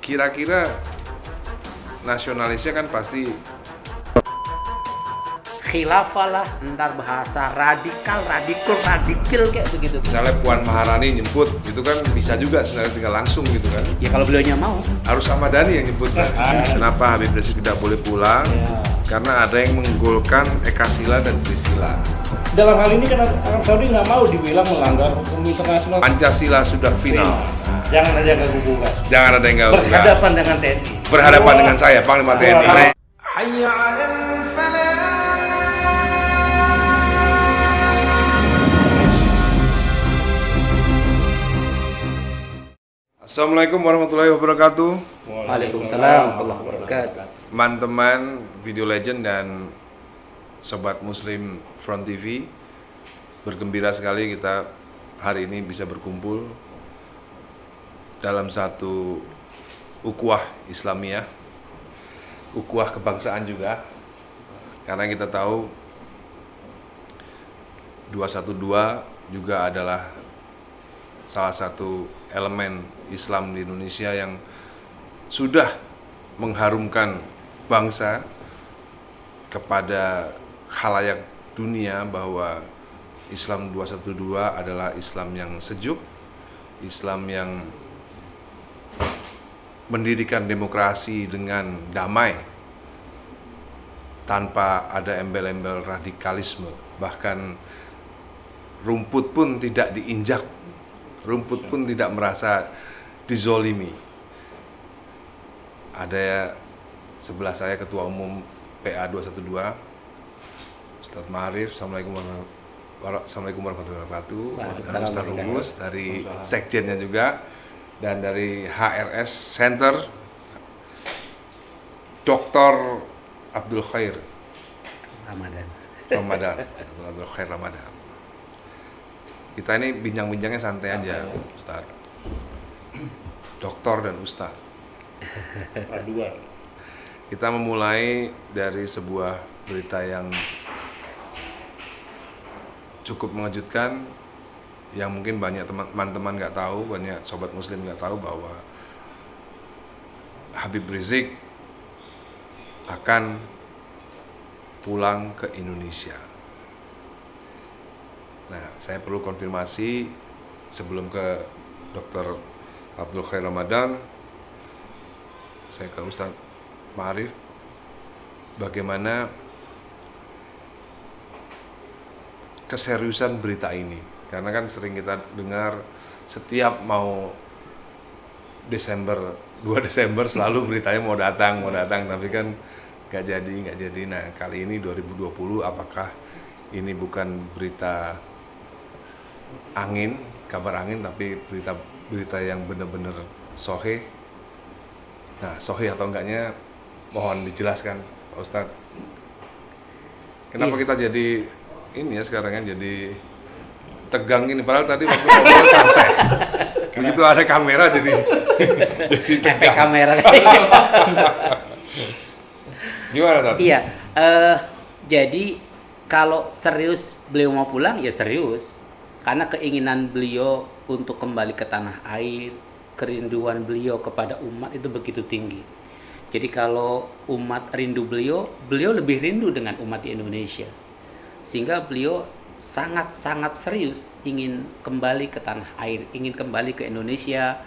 kira-kira nasionalisnya kan pasti khilafah lah, ntar bahasa radikal kayak begitu. misalnya Puan Maharani nyebut gitu kan bisa juga sebenarnya tinggal langsung gitu kan. Ya kalau beliaunya mau. Harus sama Dhani yang nyebut kan. Kenapa Habib Rizik tidak boleh pulang? Karena ada yang menggolkan Eka Sila dan Trisila. Dalam hal ini kan Arab Saudi nggak mau dibilang melanggar hukum internasional. Pancasila sudah final. Jangan ada yang ganggu gugat. Jangan ada yang ganggu. Berhadapan dengan TNI. Berhadapan dengan saya, Panglima TNI. Assalamualaikum warahmatullahi wabarakatuh. Waalaikumsalam warahmatullahi wabarakatuh. Teman-teman Video Legend dan Sobat Muslim Front TV, bergembira sekali kita hari ini bisa berkumpul dalam satu ukhuwah Islamiyah, ukhuwah kebangsaan juga, karena kita tahu 212 juga adalah salah satu elemen Islam di Indonesia yang sudah mengharumkan bangsa kepada khalayak dunia bahwa Islam 212 adalah Islam yang sejuk, Islam yang mendirikan demokrasi dengan damai tanpa ada embel-embel radikalisme, bahkan rumput pun tidak diinjak, rumput pun tidak merasa dizolimi. Ada sebelah saya Ketua Umum PA 212 Ustadz Ma'arif. Assalamualaikum warahmatullahi wabarakatuh. Dan Ustadz Ugus dari Sekjennya juga, dan dari HRS Center Dr. Abdul Khair Ramadan. Abdul Khair Ramadan. Kita ini bincang-bincangnya santai aja, Ustaz. Doktor dan Ustaz. Paduan. Kita memulai dari sebuah berita yang cukup mengejutkan, yang mungkin banyak teman-teman nggak tahu, banyak sobat Muslim nggak tahu bahwa Habib Rizik akan pulang ke Indonesia. Nah, saya perlu konfirmasi sebelum ke Dr. Abdul Khair Ramadan, saya ke Ustadz Ma'arif, bagaimana keseriusan berita ini? Karena kan sering kita dengar setiap mau Desember, 2 Desember selalu beritanya mau datang, tapi kan nggak jadi. Nah, kali ini 2020, apakah ini bukan berita angin, kabar angin, tapi berita yang benar-benar sahih? Nah, sahih atau enggaknya mohon dijelaskan, Pak Ustadz. Kenapa kita jadi ini ya sekarang ya, jadi tegang ini, padahal tadi waktu ngobrol santai. Begitu ada kamera jadi tegang. Efek kamera. Gimana tadi? Iya, jadi kalau serius beliau mau pulang ya serius, karena keinginan beliau untuk kembali ke tanah air, kerinduan beliau kepada umat itu begitu tinggi. Jadi kalau umat rindu beliau lebih rindu dengan umat di Indonesia, sehingga beliau sangat-sangat serius ingin kembali ke tanah air, ingin kembali ke Indonesia,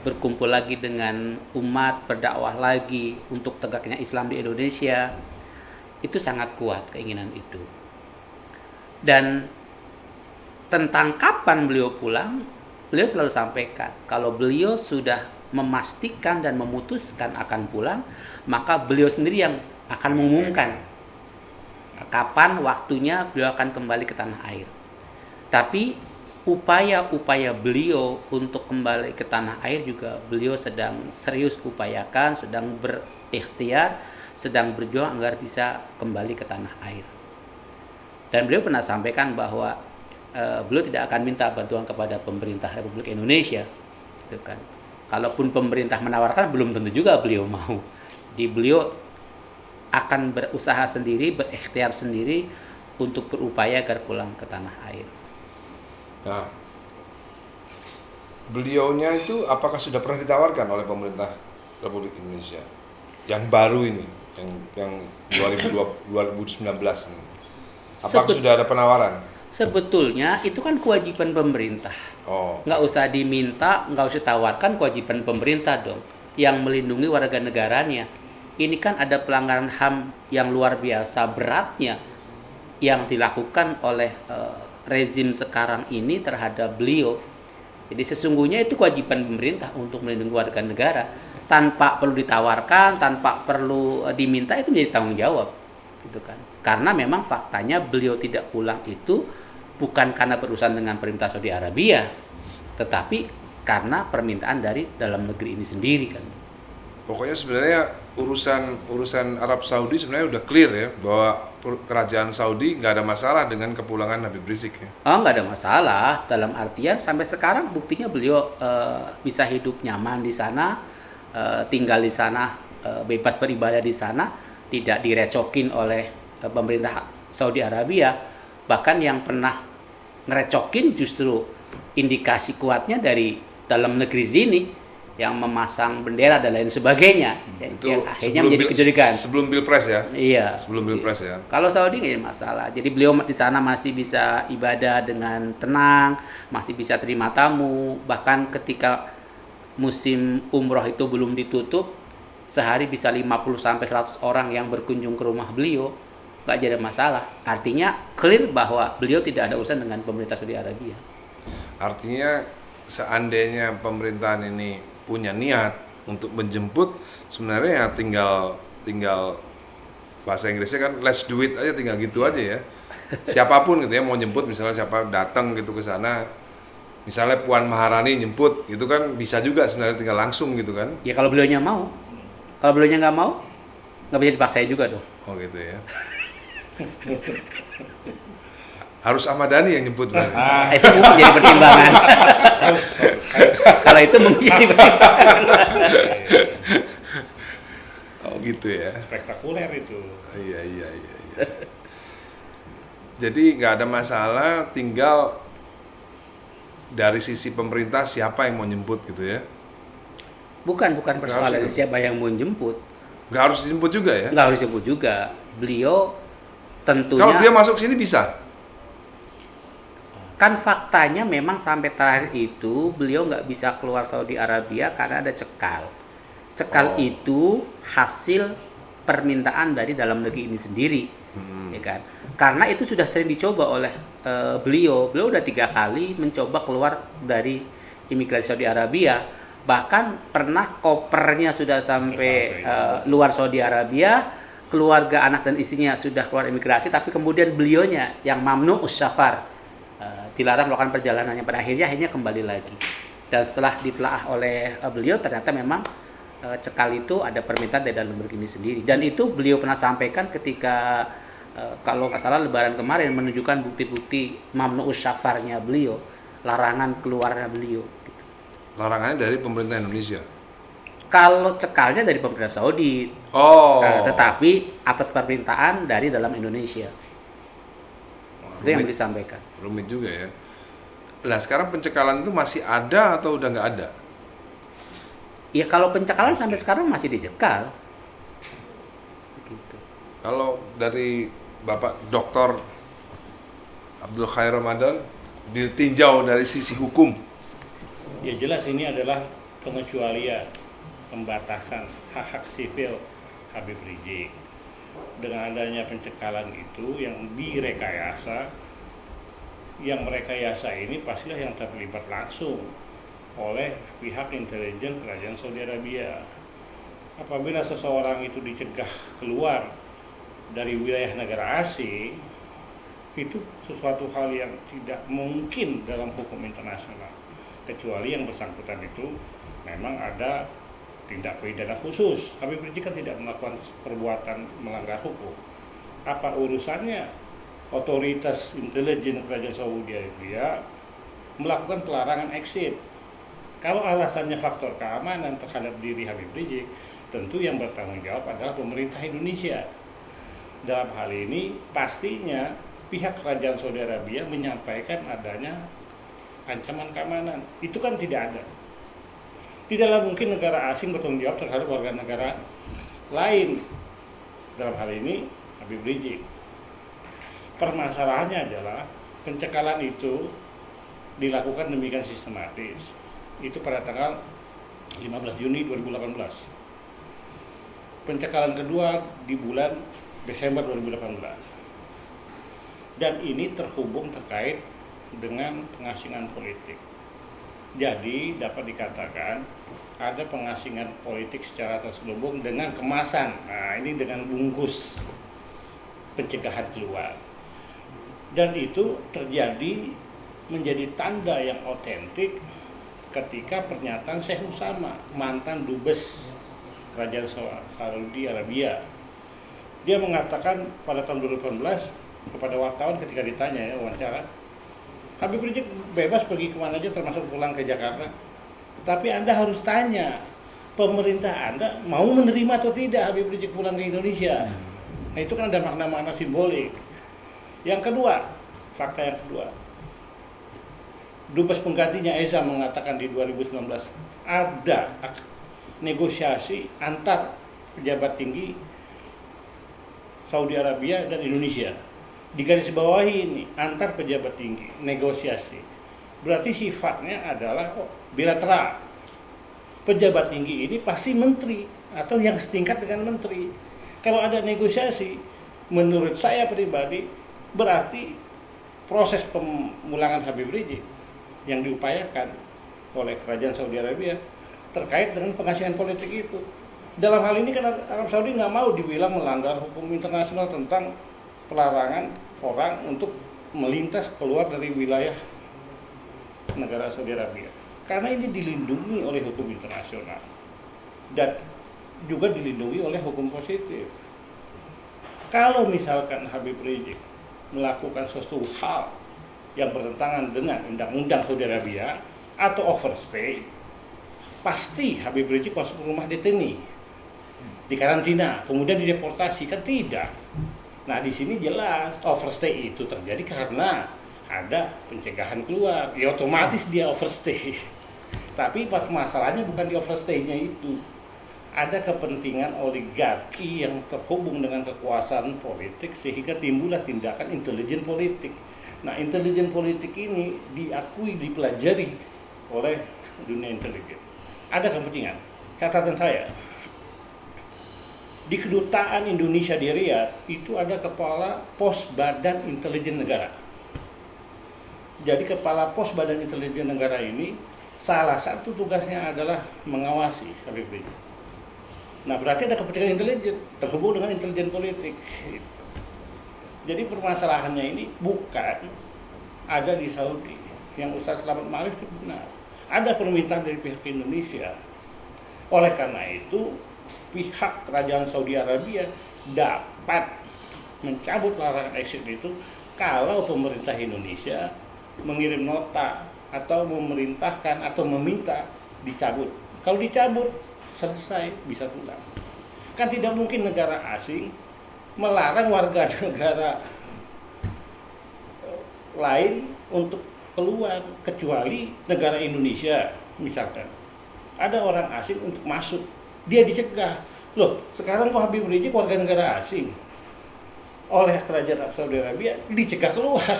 berkumpul lagi dengan umat, berdakwah lagi untuk tegaknya Islam di Indonesia. Itu sangat kuat keinginan itu. Dan tentang kapan beliau pulang, beliau selalu sampaikan kalau beliau sudah memastikan dan memutuskan akan pulang, maka beliau sendiri yang akan mengumumkan kapan waktunya beliau akan kembali ke tanah air. Tapi upaya-upaya beliau untuk kembali ke tanah air juga beliau sedang serius upayakan, sedang berikhtiar, sedang berjuang agar bisa kembali ke tanah air. Dan beliau pernah sampaikan bahwa beliau tidak akan minta bantuan kepada pemerintah Republik Indonesia, gitu kan. Kalaupun pemerintah menawarkan, belum tentu juga beliau mau. Beliau akan berusaha sendiri, berikhtiar sendiri untuk berupaya agar pulang ke tanah air. Nah, beliaunya itu apakah sudah pernah ditawarkan oleh pemerintah Republik Indonesia yang baru ini, yang 2019 ini. Apakah sudah ada penawaran? Sebetulnya itu kan kewajiban pemerintah. Oh, Nggak usah diminta, nggak usah tawarkan, kewajiban pemerintah dong yang melindungi warga negaranya. Ini kan ada pelanggaran HAM yang luar biasa beratnya yang dilakukan oleh rezim sekarang ini terhadap beliau. Jadi sesungguhnya itu kewajiban pemerintah untuk melindungi warga negara tanpa perlu ditawarkan, tanpa perlu diminta, itu menjadi tanggung jawab, gitu kan? Karena memang faktanya beliau tidak pulang itu bukan karena berurusan dengan pemerintah Saudi Arabia, tetapi karena permintaan dari dalam negeri ini sendiri kan. pokoknya sebenarnya urusan Arab Saudi sebenarnya udah clear ya, bahwa kerajaan Saudi nggak ada masalah dengan kepulangan Habib Rizik ya. Oh, nggak ada masalah, dalam artian sampai sekarang buktinya beliau bisa hidup nyaman di sana, tinggal di sana, bebas beribadah di sana, tidak direcokin oleh pemerintah Saudi Arabia. Bahkan yang pernah ngerecokin justru indikasi kuatnya dari dalam negeri sini yang memasang bendera dan lain sebagainya, Itu yang akhirnya menjadi kecurigaan. Sebelum Pilpres ya. Iya. Sebelum Pilpres ya. Kalau Saudi nggak ada masalah. Jadi beliau di sana masih bisa ibadah dengan tenang, masih bisa terima tamu. Bahkan ketika musim umroh itu belum ditutup, sehari bisa 50 sampai 100 orang yang berkunjung ke rumah beliau, nggak ada masalah. Artinya clear bahwa beliau tidak ada urusan dengan pemerintah Saudi Arabia. Artinya seandainya pemerintahan ini punya niat untuk menjemput, sebenarnya ya tinggal bahasa Inggrisnya kan let's do it aja, tinggal gitu aja ya. Siapapun gitu ya mau jemput, misalnya siapa datang gitu ke sana, misalnya Puan Maharani jemput, itu kan bisa juga sebenarnya, tinggal langsung gitu kan. Ya kalau beliaunya mau. Kalau beliaunya nggak mau, nggak bisa dipaksain juga dong. Oh gitu ya. Harus Ahmad Dhani yang jemput berarti. Itu mungkin jadi pertimbangan. Kalau itu mungkin jadi pertimbangan. Oh gitu ya. Spektakuler itu. Iya. Jadi nggak ada masalah, tinggal dari sisi pemerintah siapa yang mau jemput gitu ya. Bukan persoalan siapa yang mau jemput. Nggak harus dijemput juga ya. Nggak harus jemput juga. Beliau tentunya. Kalau dia masuk sini bisa. Kan faktanya memang sampai terakhir itu beliau nggak bisa keluar Saudi Arabia karena ada cekal. Cekal itu hasil permintaan dari dalam negeri ini sendiri, ya kan? Karena itu sudah sering dicoba oleh beliau. Beliau udah 3 kali mencoba keluar dari imigrasi Saudi Arabia. Bahkan pernah kopernya sudah sampai luar Saudi Arabia, keluarga anak dan istrinya sudah keluar imigrasi, tapi kemudian beliaunya yang mamnu usyafar, dilarang melakukan perjalanannya. Pada akhirnya kembali lagi. Dan setelah ditelaah oleh beliau, ternyata memang cekal itu ada permintaan dari dalam negeri ini sendiri. Dan itu beliau pernah sampaikan ketika kalau nggak salah Lebaran kemarin, menunjukkan bukti-bukti mamnu usyafarnya beliau, larangan keluarnya beliau. Gitu. Larangannya dari pemerintah Indonesia. Kalau cekalnya dari pemerintah Saudi, tetapi atas permintaan dari dalam Indonesia. Itu yang disampaikan. Rumit juga ya. Nah sekarang pencekalan itu masih ada atau udah nggak ada? Ya kalau pencekalan sampai sekarang masih dicekal. Begitu. Kalau dari Bapak Dr. Abdul Khair Ramadan ditinjau dari sisi hukum. Ya jelas ini adalah pengecualian, pembatasan hak-hak sipil Habib Rizik. Dengan adanya pencekalan itu yang direkayasa, yang merekayasa ini pastilah yang terlibat langsung oleh pihak intelijen kerajaan Saudi Arabia. Apabila seseorang itu dicegah keluar dari wilayah negara asing, itu sesuatu hal yang tidak mungkin dalam hukum internasional, kecuali yang bersangkutan itu memang ada tindak pidana khusus. Habib Rizik kan tidak melakukan perbuatan melanggar hukum. Apa urusannya otoritas intelijen kerajaan Saudi Arabia melakukan pelarangan exit? Kalau alasannya faktor keamanan terhadap diri Habib Rizik, tentu yang bertanggung jawab adalah pemerintah Indonesia. Dalam hal ini pastinya pihak kerajaan Saudi Arabia menyampaikan adanya ancaman keamanan. Itu kan tidak ada. Tidaklah mungkin negara asing bertanggung jawab terhadap warga negara lain. Dalam hal ini Habib Rizik. Permasalahannya adalah pencekalan itu dilakukan demikian sistematis. Itu pada tanggal 15 Juni 2018. Pencekalan kedua di bulan Desember 2018. Dan ini terhubung terkait dengan pengasingan politik. Jadi dapat dikatakan ada pengasingan politik secara terselubung dengan kemasan. Nah, ini dengan bungkus pencegahan keluar. Dan itu terjadi menjadi tanda yang otentik ketika pernyataan Syekh Usama, mantan dubes Kerajaan Saudi Arabia. Dia mengatakan pada tahun 2018 kepada wartawan ketika ditanya wawancara, Habib Rizik bebas pergi kemana aja termasuk pulang ke Jakarta. Tapi Anda harus tanya, pemerintah Anda mau menerima atau tidak Habib Rizik pulang ke Indonesia. Nah itu kan ada makna-makna simbolik. Yang kedua, fakta yang kedua, dubes penggantinya Eza mengatakan di 2019 ada negosiasi antar pejabat tinggi Saudi Arabia dan Indonesia. Di garis bawahi ini antar pejabat tinggi negosiasi. Berarti sifatnya adalah bilateral. Pejabat tinggi ini pasti menteri atau yang setingkat dengan menteri. Kalau ada negosiasi, menurut saya pribadi berarti proses pemulangan Habib Rizik yang diupayakan oleh Kerajaan Saudi Arabia terkait dengan pengasingan politik itu. Dalam hal ini kan Arab Saudi nggak mau dibilang melanggar hukum internasional tentang pelarangan orang untuk melintas keluar dari wilayah negara Saudi Arabia. Karena ini dilindungi oleh hukum internasional dan juga dilindungi oleh hukum positif. Kalau misalkan Habib Rizik melakukan sesuatu hal yang bertentangan dengan undang-undang Saudi Arabia atau overstay, pasti Habib Rizik masuk rumah deteni, di karantina, kemudian dideportasi, kan tidak. Nah di sini jelas overstay itu terjadi karena ada pencegahan keluar, ya otomatis dia overstay. Tapi masalahnya bukan di overstay-nya itu. Ada kepentingan oligarki yang terhubung dengan kekuasaan politik sehingga timbullah tindakan intelijen politik. Nah, intelijen politik ini diakui, dipelajari oleh dunia intelijen. Ada kepentingan. Catatan saya, di kedutaan Indonesia di Riyadh itu ada kepala pos badan intelijen negara. Jadi kepala pos badan intelijen negara ini salah satu tugasnya adalah mengawasi Habib Rizik. Nah berarti ada kepentingan intelijen terhubung dengan intelijen politik. Jadi permasalahannya ini bukan ada di Saudi. Yang Ustaz Slamet Ma'arif itu benar. Ada permintaan dari pihak Indonesia. Oleh karena itu pihak Kerajaan Saudi Arabia dapat mencabut larangan eksil itu kalau pemerintah Indonesia mengirim nota atau memerintahkan atau meminta dicabut. Kalau dicabut selesai, bisa pulang. Kan tidak mungkin negara asing melarang warga negara lain untuk keluar kecuali negara Indonesia misalkan. Ada orang asing untuk masuk, dia dicegah. Loh, sekarang kok Habib Rizik warga negara asing oleh Kerajaan Saudi Arabia dicegah keluar.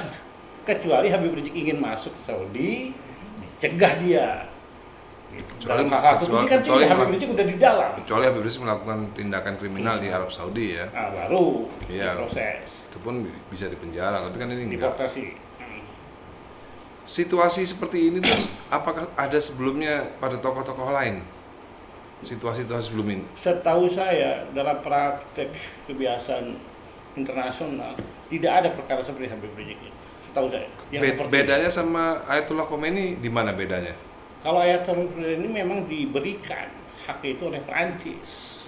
Kecuali Habib Rizik ingin masuk ke Saudi, dicegah dia. Dalam hal itu kan tidak, Habib Rizik udah di dalam. Kecuali Habib Rizik melakukan tindakan kriminal di Arab Saudi ya. Nah, baru ya, proses. Itu pun bisa dipenjara, tapi kan ini enggak. Deportasi. Situasi seperti ini terus apakah ada sebelumnya pada tokoh-tokoh lain? Situasi-situasi sebelum ini? Setahu saya dalam praktek kebiasaan internasional tidak ada perkara seperti Habib Rizik. Setahu saya. Bedanya sama Ayatullah Khomeini di mana bedanya? Kalau Ayatullah Khomeini memang diberikan hak itu oleh Perancis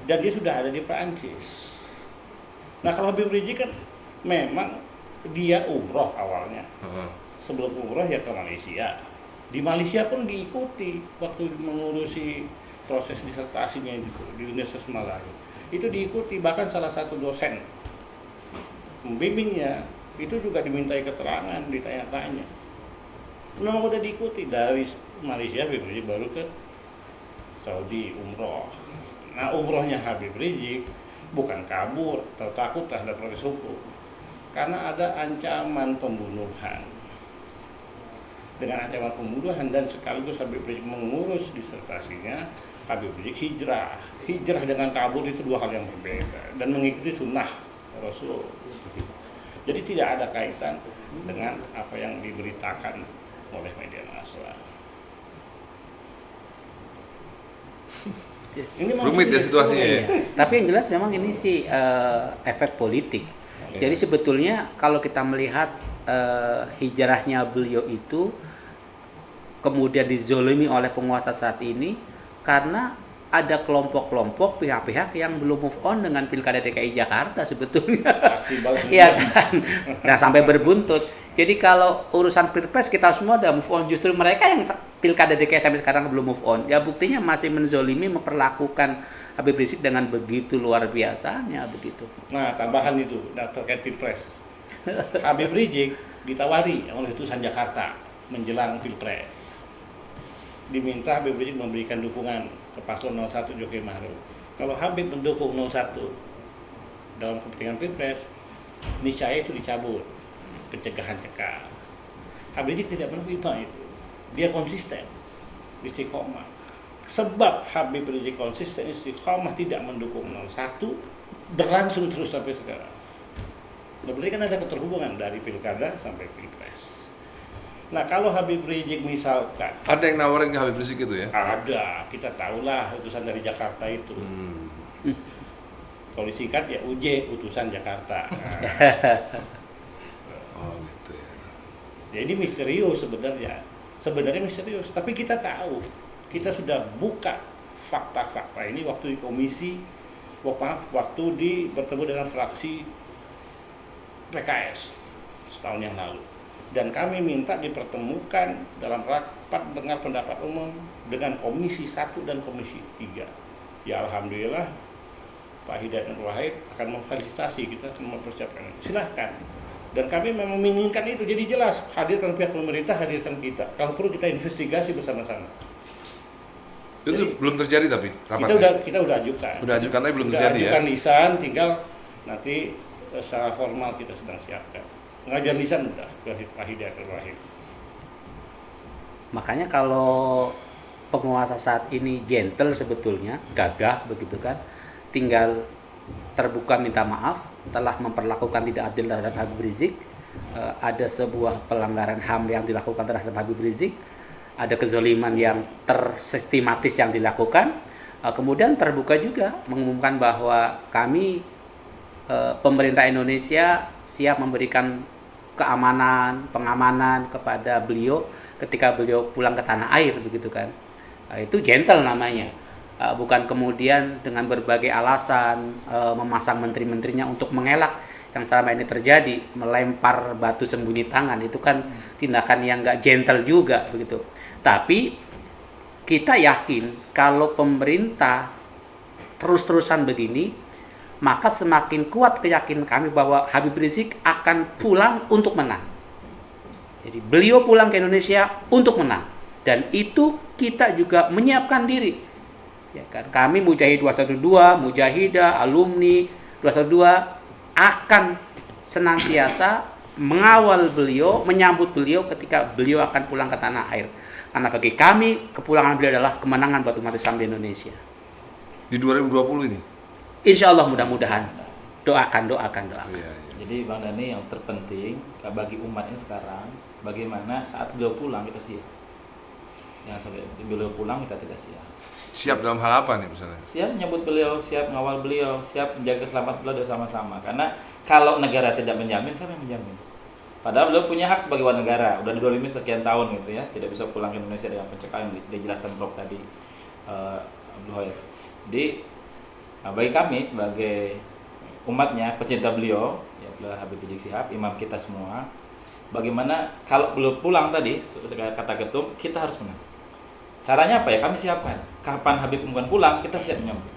dan dia sudah ada di Perancis. Nah kalau Habib Rizik kan memang dia umroh awalnya. Sebelum umroh ya ke Malaysia. Di Malaysia pun diikuti waktu mengurusi proses disertasinya di Universitas Malaya. Itu diikuti, bahkan salah satu dosen pembimbingnya itu juga dimintai keterangan, ditanya-tanya. Memang udah diikuti dari Malaysia baru ke Saudi umroh. Nah, umrohnya Habib Rizik bukan kabur atau takut terhadap proses hukum, karena ada ancaman pembunuhan. Dengan ancaman pembunuhan dan sekaligus Habib Rizik mengurus disertasinya, Habib Rizik hijrah. Hijrah dengan kabur itu dua hal yang berbeda dan mengikuti sunnah Rasul. Jadi tidak ada kaitan dengan apa yang diberitakan oleh media massa. Ini Rumit ya situasinya ya. Tapi yang jelas memang ini sih efek politik. Jadi sebetulnya kalau kita melihat hijrahnya beliau itu kemudian dizolimi oleh penguasa saat ini karena ada kelompok-kelompok pihak-pihak yang belum move on dengan Pilkada DKI Jakarta sebetulnya. Iya kan? Nah, sampai berbuntut. Jadi kalau urusan Pilpres kita semua udah move on, justru mereka yang Pilkada DKI sampai sekarang belum move on. Ya buktinya masih menzolimi, memperlakukan Habib Rizik dengan begitu luar biasanya begitu. Nah, tambahan itu terkait Pilpres. Habib Rizik ditawari oleh utusan Jakarta menjelang Pilpres. Diminta Habib Rizik memberikan dukungan ke paslon 01 Jokowi Maruf. Kalau Habib mendukung 01 dalam kepentingan Pilpres, niscaya itu dicabut pencegahan cekal. Habib Rizik tidak menerima itu. Dia konsisten, istiqomah. Sebab Habib Rizik konsisten istiqomah tidak mendukung 01 berlangsung terus sampai sekarang. Berarti kan ada keterhubungan dari pilkada sampai Pilpres. Nah, kalau Habib Rizik misalkan Ada yang nawarin ke Habib Rizik itu ya? ada, kita tahulah utusan dari Jakarta itu. Kalau disingkat ya UJ, utusan Jakarta. Oh gitu ya. Ya ini misterius sebenarnya. Sebenarnya misterius, tapi kita tahu. Kita sudah buka fakta-fakta ini waktu di komisi, waktu bertemu dengan fraksi PKS setahun yang lalu. Dan kami minta dipertemukan dalam rapat dengar pendapat umum dengan Komisi 1 dan Komisi 3. Ya alhamdulillah Pak Hidayat Nur Wahid akan memfasilitasi, kita akan mempersiapkan. Silahkan. Dan kami memang menginginkan itu, jadi jelas hadirkan pihak pemerintah, hadirkan kita. Kalau perlu kita investigasi bersama-sama. Itu Jadi, belum terjadi tapi rapatnya? Kita udah ajukan. Udah ajukan tapi belum Udah terjadi ya? ajukan lisan, tinggal nanti secara formal kita sedang siapkan. Pengajuan lisan udah ke Pak Hidayat Nur Wahid. Makanya kalau penguasa saat ini gentle sebetulnya, gagah begitu kan, tinggal terbuka minta maaf telah memperlakukan tidak adil terhadap Habib Rizik, ada sebuah pelanggaran HAM yang dilakukan terhadap Habib Rizik, ada kezaliman yang tersistematis yang dilakukan, kemudian terbuka juga mengumumkan bahwa kami pemerintah Indonesia siap memberikan keamanan, pengamanan kepada beliau ketika beliau pulang ke tanah air begitu kan. Itu gentle namanya. Bukan kemudian dengan berbagai alasan memasang menteri-menterinya untuk mengelak yang selama ini terjadi, melempar batu sembunyi tangan, itu kan tindakan yang nggak gentle juga begitu. Tapi kita yakin kalau pemerintah terus-terusan begini, maka semakin kuat keyakinan kami bahwa Habib Rizik akan pulang untuk menang. Jadi beliau pulang ke Indonesia untuk menang, dan itu kita juga menyiapkan diri. Ya kan, kami Mujahid 212, Mujahidah, alumni 212 akan senantiasa mengawal beliau, menyambut beliau ketika beliau akan pulang ke tanah air. Karena bagi kami kepulangan beliau adalah kemenangan buat umat Islam di Indonesia. Di 2020 ini? Insya Allah mudah-mudahan. Doakan. Iya, iya. Jadi Bang Dhani, yang terpenting bagi umat ini sekarang, bagaimana saat beliau pulang kita siap. Yang sampai beliau pulang kita tidak siap. Siap dalam hal apa nih misalnya? Siap menyambut beliau, siap mengawal beliau, siap menjaga keselamatan beliau bersama-sama. Karena kalau negara tidak menjamin, siapa yang menjamin? Padahal beliau punya hak sebagai warga negara, udah didolimi sekian tahun gitu ya, tidak bisa pulang ke Indonesia dengan pencekalan yang dijelaskan Prof tadi, Abdul Hoyer. Jadi bagi kami sebagai umatnya, pecinta beliau, ya beliau Habib Rizik Syihab, imam kita semua, bagaimana kalau beliau pulang tadi, kata ketum, kita harus menang. Caranya apa ya? Kami siapkan. Kapan Habib kemudian pulang, kita siap menyambut.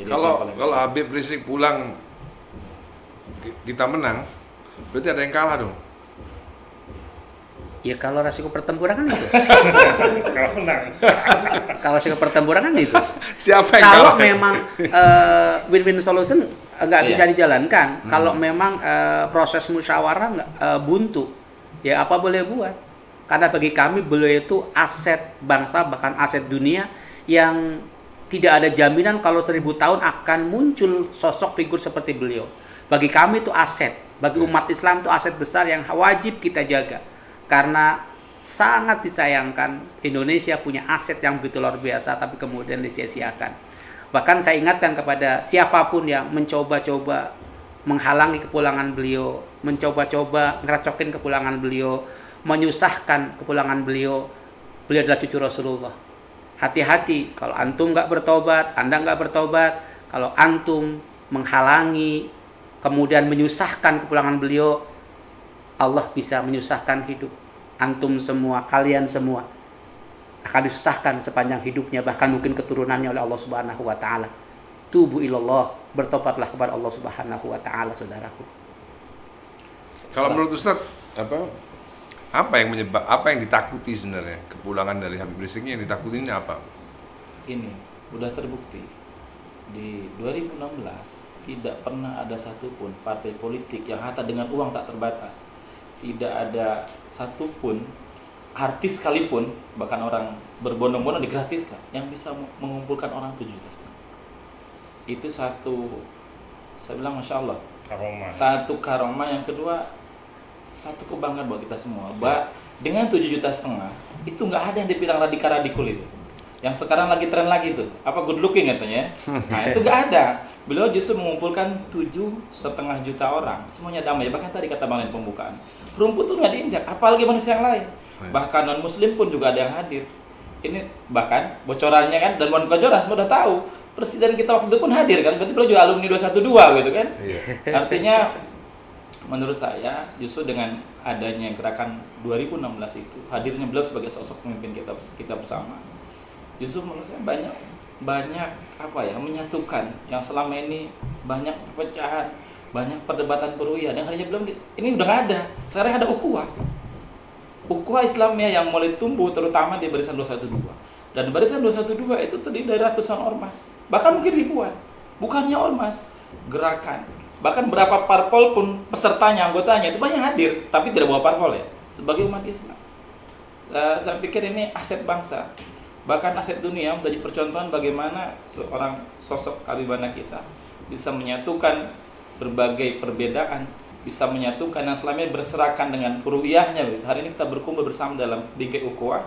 Jadi Kalau Habib Rizik pulang kita menang, berarti ada yang kalah dong. Ya kalau resiko pertempuran kan itu. Kalau menang. Kalau resiko pertempuran kan itu. Siapa yang Kalau kalah? memang win-win solution nggak Iya. bisa dijalankan, kalau memang proses musyawarah buntu, ya apa boleh buat. Karena bagi kami beliau itu aset bangsa, bahkan aset dunia yang tidak ada jaminan kalau 1000 tahun akan muncul sosok figur seperti beliau. Bagi kami itu aset, bagi umat Islam itu aset besar yang wajib kita jaga. Karena sangat disayangkan Indonesia punya aset yang begitu luar biasa tapi kemudian disia-siakan. Bahkan saya ingatkan kepada siapapun yang mencoba-coba menghalangi kepulangan beliau, mencoba-coba ngeracokin kepulangan beliau, menyusahkan kepulangan beliau, beliau adalah cucu Rasulullah. Hati-hati kalau antum nggak bertobat, Anda nggak bertobat, kalau antum menghalangi kemudian menyusahkan kepulangan beliau, Allah bisa menyusahkan hidup antum semua, kalian semua akan disusahkan sepanjang hidupnya, bahkan mungkin keturunannya oleh Allah Subhanahu wa taala. Tubu ilallah, bertobatlah kepada Allah Subhanahu wa taala, saudaraku. Kalau menurut Ustaz, apa yang ditakuti sebenarnya kepulangan dari Habib Rizik ini? Yang ditakuti ini apa? Ini udah terbukti di 2016 tidak pernah ada satupun partai politik yang harta dengan uang tak terbatas. Tidak ada satupun artis sekalipun, bahkan orang berbondong-bondong digratiskan, yang bisa mengumpulkan orang 7,5 juta. Itu satu, saya bilang Masya Allah, Karomah. satu karomah. Yang kedua, satu kebanggaan buat kita semua. Dengan 7,5 juta itu nggak ada yang dibilang radikal-radikul itu. Yang sekarang lagi tren lagi tuh, apa good looking katanya. Nah itu nggak ada. Beliau justru mengumpulkan 7,5 juta orang, semuanya damai. Bahkan tadi kata Bang Len pembukaan, rumput tuh nggak diinjak, apalagi manusia yang lain. Bahkan non Muslim pun juga ada yang hadir. Ini bahkan bocorannya kan, dan bukan bocoran, semua udah tahu. Presiden kita waktu itu pun hadir kan, berarti beliau juga alumni 212 gitu kan. Iya. Artinya menurut saya justru dengan adanya gerakan 2016 itu, hadirnya beliau sebagai sosok pemimpin kita bersama, justru menurut saya banyak apa ya, menyatukan yang selama ini banyak perpecahan, banyak perdebatan peruiah. Dan harinya belum ini udah nggak ada. Sekarang ada ukhuwah Islamnya yang mulai tumbuh, terutama di barisan 212. Dan barisan 212 itu terdiri dari ratusan ormas, bahkan mungkin ribuan. Bukannya ormas, gerakan. Bahkan berapa parpol pun pesertanya, anggotanya itu banyak hadir, tapi tidak bawa parpol ya, sebagai umat Islam. Saya pikir ini aset bangsa, bahkan aset dunia, menjadi percontohan bagaimana seorang sosok Habibana kita bisa menyatukan berbagai perbedaan, bisa menyatukan yang selama ini berserakan dengan furu'iyahnya. Hari ini kita berkumpul bersama dalam bingkai ukhuwah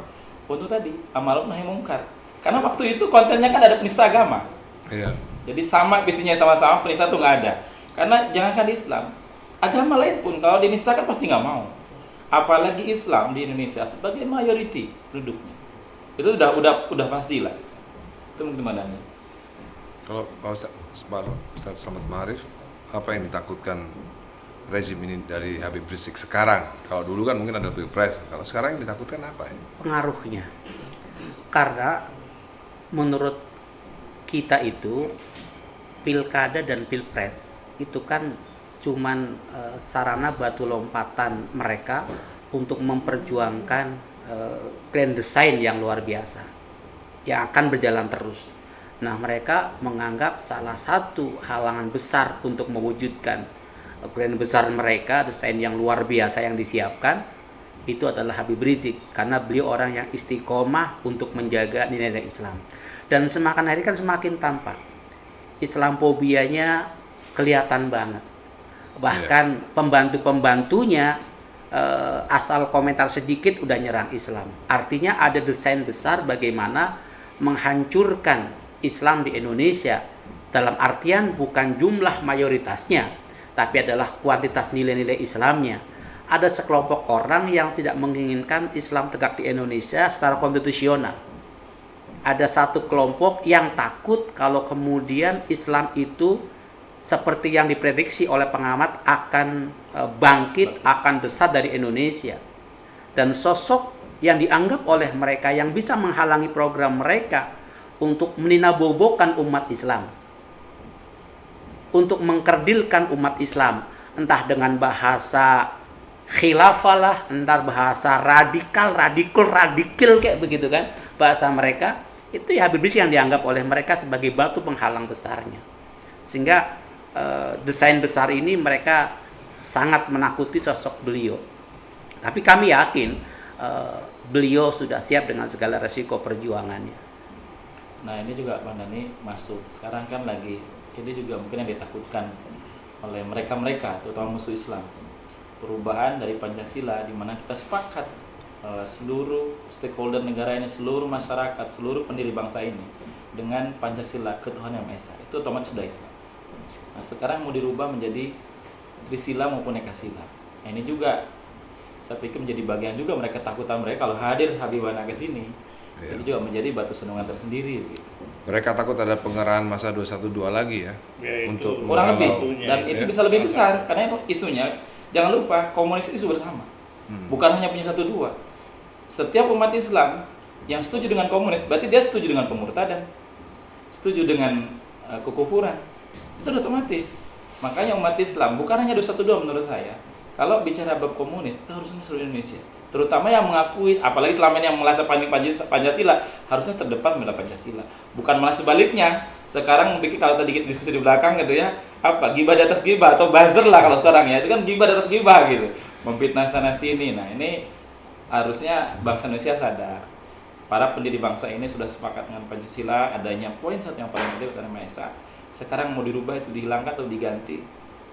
untuk tadi amal nahi mungkar. Karena waktu itu kontennya kan ada penista agama. Iya. Jadi sama visinya sama-sama, penista itu nggak ada. Karena jangankan Islam, agama lain pun kalau dinistakan pasti nggak mau. Apalagi Islam di Indonesia sebagai mayoriti penduduknya. Itu udah pastilah. Itu gimana nih? Kalau Ustaz Selamat Ma'arif, apa yang ditakutkan rezim ini dari Habib Rizik sekarang? Kalau dulu kan mungkin ada pilpres, kalau sekarang yang ditakutkan apa ya? Pengaruhnya. Karena menurut kita itu pilkada dan pilpres itu kan cuman sarana batu lompatan mereka untuk memperjuangkan grand design yang luar biasa yang akan berjalan terus. Nah, mereka menganggap salah satu halangan besar untuk mewujudkan grand besar mereka, desain yang luar biasa yang disiapkan, itu adalah Habib Rizik, karena beliau orang yang istiqomah untuk menjaga nilai-nilai Islam. Dan semakin hari kan semakin tampak Islamofobianya kelihatan banget. Bahkan pembantu-pembantunya asal komentar sedikit udah nyerang Islam. Artinya ada desain besar bagaimana menghancurkan Islam di Indonesia, dalam artian bukan jumlah mayoritasnya, tapi adalah kuantitas nilai-nilai Islamnya. Ada sekelompok orang yang tidak menginginkan Islam tegak di Indonesia secara konstitusional. Ada satu kelompok yang takut kalau kemudian Islam itu seperti yang diprediksi oleh pengamat akan bangkit, akan besar dari Indonesia. Dan sosok yang dianggap oleh mereka yang bisa menghalangi program mereka untuk meninabobokan umat Islam, untuk mengkerdilkan umat Islam, entah dengan bahasa khilafah lah, entar bahasa radikal kayak begitu kan bahasa mereka. Itu ya Habib Rizik yang dianggap oleh mereka sebagai batu penghalang besarnya. Sehingga desain besar ini mereka sangat menakuti sosok beliau. Tapi kami yakin beliau sudah siap dengan segala resiko perjuangannya. Nah ini juga Bang Dhani masuk. Sekarang kan lagi ini juga mungkin yang ditakutkan oleh mereka-mereka, terutama musuh Islam. Perubahan dari Pancasila di mana kita sepakat seluruh stakeholder negara ini, seluruh masyarakat, seluruh pendiri bangsa ini dengan Pancasila ketuhanan yang Maha Esa, itu otomatis sudah Islam. Nah sekarang mau dirubah menjadi Trisila maupun Ekasila. Nah ini juga saya pikir menjadi bagian juga mereka takutan mereka kalau hadir Habibana ke sini. Itu juga menjadi batu sandungan tersendiri gitu. Mereka takut ada pengerahan masa 212 lagi ya, untuk kurang lebih, dan ya. itu bisa lebih besar karena itu isunya jangan lupa komunis isu bersama, bukan hanya punya 1-2. Setiap umat Islam yang setuju dengan komunis berarti dia setuju dengan pemurtadan, setuju dengan kekufuran, itu otomatis. Makanya umat Islam bukan hanya 212 menurut saya. Kalau bicara bab komunis itu harusnya seluruh Indonesia, terutama yang mengakui, apalagi selama ini yang merasa Pancasila harusnya terdepan membela Pancasila, bukan malah sebaliknya. Sekarang mungkin kalau tadi kita diskusi di belakang gitu ya, apa gibah di atas gibah atau buzzer lah kalau sekarang ya, itu kan gibah di atas gibah gitu, memfitnah sana sini. Nah ini harusnya bangsa Indonesia sadar, para pendiri bangsa ini sudah sepakat dengan Pancasila, adanya poin satu yang paling penting ketuhanan Maha Esa. Sekarang mau dirubah itu dihilangkan atau diganti,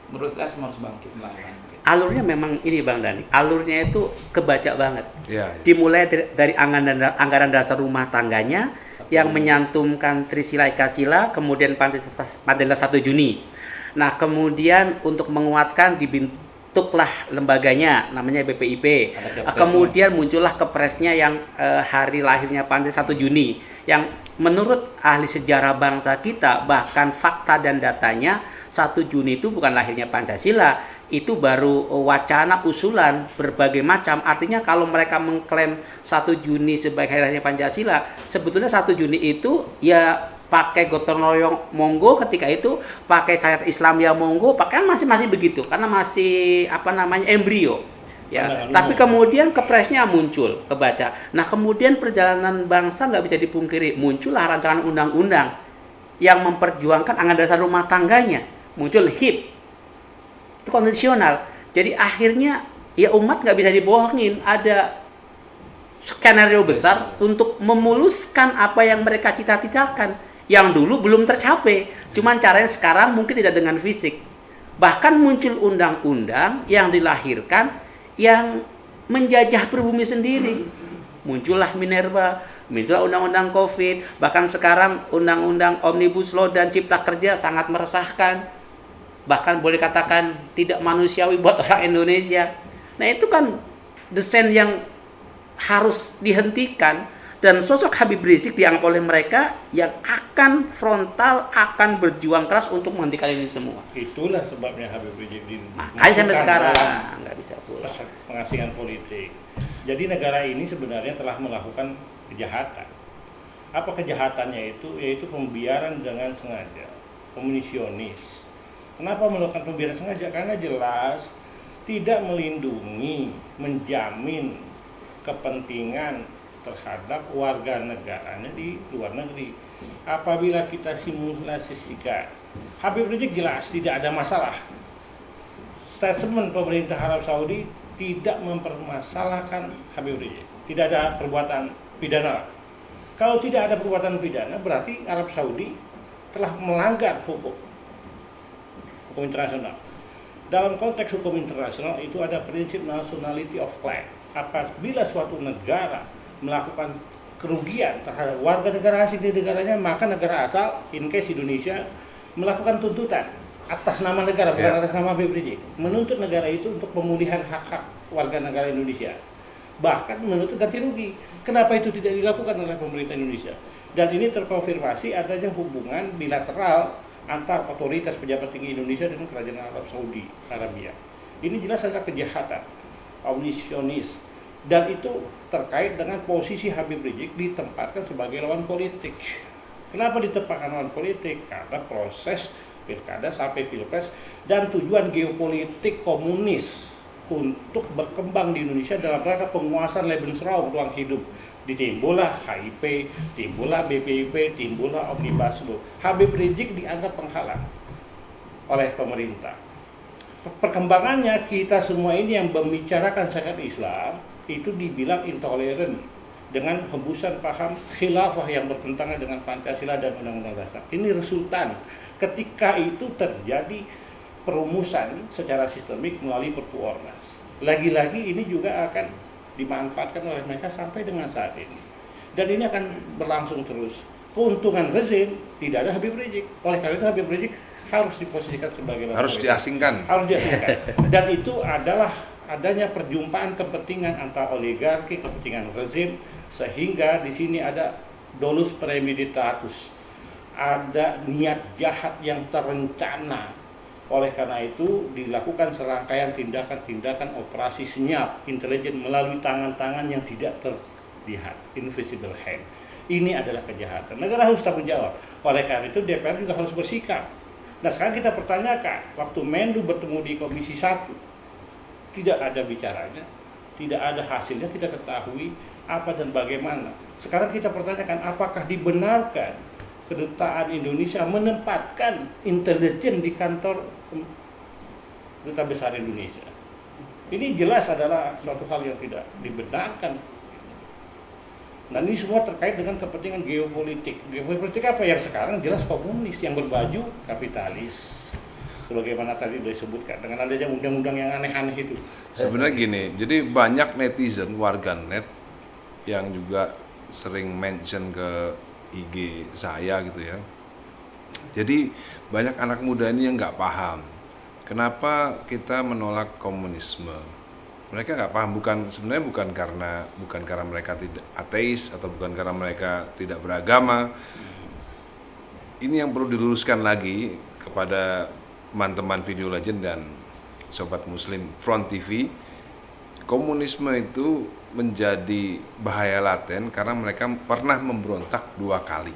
menurut saya semua harus bangkit melawan. Alurnya memang ini Bang Dhani, alurnya itu kebaca banget. Ya. Dimulai dari anggaran dasar rumah tangganya yang menyantumkan Trisila Ekasila, kemudian Pancasila 1 Juni. Nah, kemudian untuk menguatkan dibentuklah lembaganya namanya BPIP. Kemudian muncullah kepresnya yang hari lahirnya Pancasila 1 Juni yang menurut ahli sejarah bangsa kita, bahkan fakta dan datanya 1 Juni itu bukan lahirnya Pancasila, itu baru wacana usulan berbagai macam. Artinya kalau mereka mengklaim 1 Juni sebagai hari lahirnya Pancasila, sebetulnya 1 Juni itu ya pakai gotong royong monggo ketika itu, pakai syariat Islam ya monggo, pakai masih begitu karena masih embrio. Ya, tapi kemudian kepresnya muncul, kebaca. Nah, kemudian perjalanan bangsa nggak bisa dipungkiri, muncullah rancangan undang-undang yang memperjuangkan anggaran dasar rumah tangganya, muncul HIP, itu kondisional. Jadi akhirnya ya umat nggak bisa dibohongin, ada skenario besar untuk memuluskan apa yang mereka cita-citakan, yang dulu belum tercapai. Cuman caranya sekarang mungkin tidak dengan fisik. Bahkan muncul undang-undang yang dilahirkan yang menjajah pribumi sendiri. Muncullah Minerba, muncullah undang-undang Covid, bahkan sekarang undang-undang Omnibus Law dan Cipta Kerja sangat meresahkan. Bahkan boleh katakan tidak manusiawi buat orang Indonesia. Nah, itu kan desain yang harus dihentikan, dan sosok Habib Rizik dianggap oleh mereka yang akan frontal, akan berjuang keras untuk menghentikan ini semua. Itulah sebabnya Habib Rizik makanya sampai sekarang nggak bisa pulang. Pengasingan politik. Jadi negara ini sebenarnya telah melakukan kejahatan. Apa kejahatannya itu? Yaitu pembiaran dengan sengaja, komunisionis. Kenapa melakukan pembiaran sengaja? Karena jelas tidak melindungi, menjamin kepentingan terhadap warga negaranya di luar negeri. Apabila kita simulasikan, Habib Rizik jelas tidak ada masalah. Statement pemerintah Arab Saudi tidak mempermasalahkan Habib Rizik. Tidak ada perbuatan pidana. Kalau tidak ada perbuatan pidana, berarti Arab Saudi telah melanggar hukum internasional. Dalam konteks hukum internasional itu ada prinsip nationality of claim. Apabila suatu negara melakukan kerugian terhadap warga negara asing di negaranya, maka negara asal, in case Indonesia, melakukan tuntutan atas nama negara, bukan atas nama Habib Rizik, menuntut negara itu untuk pemulihan hak-hak warga negara Indonesia, bahkan menuntut ganti rugi. Kenapa itu tidak dilakukan oleh pemerintah Indonesia? Dan ini terkonfirmasi adanya hubungan bilateral antar otoritas pejabat tinggi Indonesia dengan Kerajaan Arab Saudi Arabia. Ini jelas adalah kejahatan, omnisionis, dan itu terkait dengan posisi Habib Rizik ditempatkan sebagai lawan politik. Kenapa ditempatkan lawan politik? Karena proses pilkada sampai pilpres dan tujuan geopolitik komunis untuk berkembang di Indonesia dalam rangka penguasaan Lebensraum, ruang hidup. Ditimbullah HIP, timbullah BPIP, timbullah Omnibus Law. Habib Rizik dianggap penghalang oleh pemerintah. Perkembangannya kita semua ini yang membicarakan syariat Islam itu dibilang intoleran dengan hembusan paham khilafah yang bertentangan dengan Pancasila dan Undang-Undang Dasar. Ini resultan ketika itu terjadi perumusan secara sistemik melalui Perpu Ormas. Lagi-lagi ini juga akan dimanfaatkan oleh mereka sampai dengan saat ini. Dan ini akan berlangsung terus. Keuntungan rezim tidak ada Habib Rizik. Oleh karena itu Habib Rizik harus diposisikan sebagai Harus diasingkan. Harus diasingkan. Dan itu adalah adanya perjumpaan kepentingan antara oligarki, kepentingan rezim, sehingga di sini ada dolus premeditatus. Ada niat jahat yang terencana. Oleh karena itu dilakukan serangkaian tindakan-tindakan operasi senyap intelijen melalui tangan-tangan yang tidak terlihat, invisible hand. Ini adalah kejahatan. Negara harus tanggung jawab. Oleh karena itu DPR juga harus bersikap. Nah sekarang kita pertanyakan, waktu Menlu bertemu di Komisi 1, tidak ada bicaranya, tidak ada hasilnya, kita ketahui apa dan bagaimana. Sekarang kita pertanyakan, apakah dibenarkan Kedutaan Indonesia menempatkan intelijen di kantor Duta Besar Indonesia? Ini jelas adalah suatu hal yang tidak dibenarkan. Dan ini semua terkait dengan kepentingan geopolitik. Geopolitik apa? Yang sekarang jelas komunis, yang berbaju kapitalis. Sebagaimana tadi sudah disebutkan, dengan adanya undang-undang yang aneh-aneh itu. Sebenarnya gini, jadi banyak netizen, warganet yang juga sering mention ke IG saya gitu ya. Jadi banyak anak muda ini yang nggak paham kenapa kita menolak komunisme. Mereka nggak paham, sebenarnya bukan karena mereka tidak ateis atau bukan karena mereka tidak beragama. Ini yang perlu diluruskan lagi kepada teman-teman Video Legend dan Sobat Muslim Front TV. Komunisme itu menjadi bahaya laten karena mereka pernah memberontak 2 kali.